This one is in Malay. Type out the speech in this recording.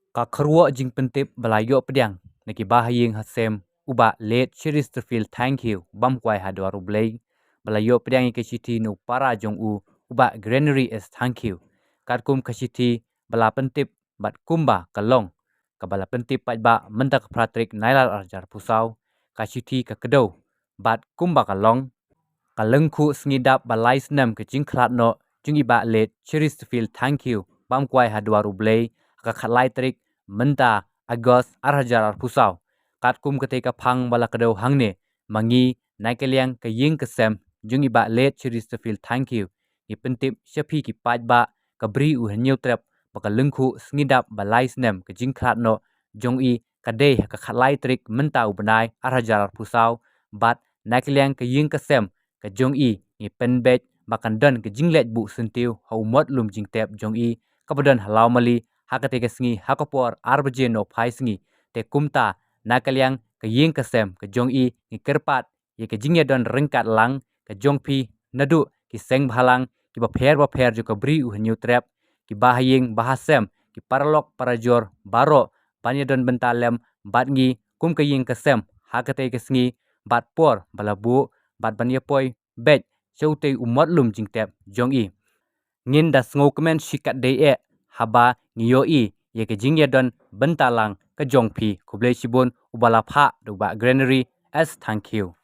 Ka kharwa jing pentip balayo pediang neki bahaying hasem uba late Chesterfield thank you bam kwai hadwa rublei balayo pediang ke chiti no para jong u uba granary is thank you katkum ka chiti bala pentip bat kumba kalong ka bala pentip pat ba mentak pratrik nailal arjar pusau ka chiti ka kedo bat kumba kalong kalengku ngidap balai senam ke jingklat no jungi ba late Chesterfield thank you bam kwai hadwa rublei ka khalai trik menta agos arhajar pusau katkum ketika phang bala kedo hangne mangi naikeliang ke ying kesem jungi ba late Chesterfield thank you ni pentip shapi ki paj ba kabri u hanyu trap baka lengku ngidap balai senam ke jingklat no jongi kadeh ka khalai trik menta u benai arhajar pusau bat naikeliang ke ying kesem ke jongi ni penbet bakan dan ke jinglet bu sentiu hau mot lum jingtep jongi kabadan halau mali hakate ke sngi hakapor arbaje no phai sngi te kumta nakaliang ke ying kesem ke jongi ni kerpat ye ke jingya don rengkat lang ke jongpi nadu ki seng bhalang ki ba pher jo kabri u hanyu trap ki bahaying bahasem ki parlok parajor baro panya don bentalem batngi kum ke ying kesem hakate ke sngi bat por balabu bat banya poi bet chaute umot lum jingtep jongi ngin das ngokemen shikat de e haba ngiyoi ye ke jingya don bentalang ke jongpi kublai sibun ubala pha do ba granary as thank you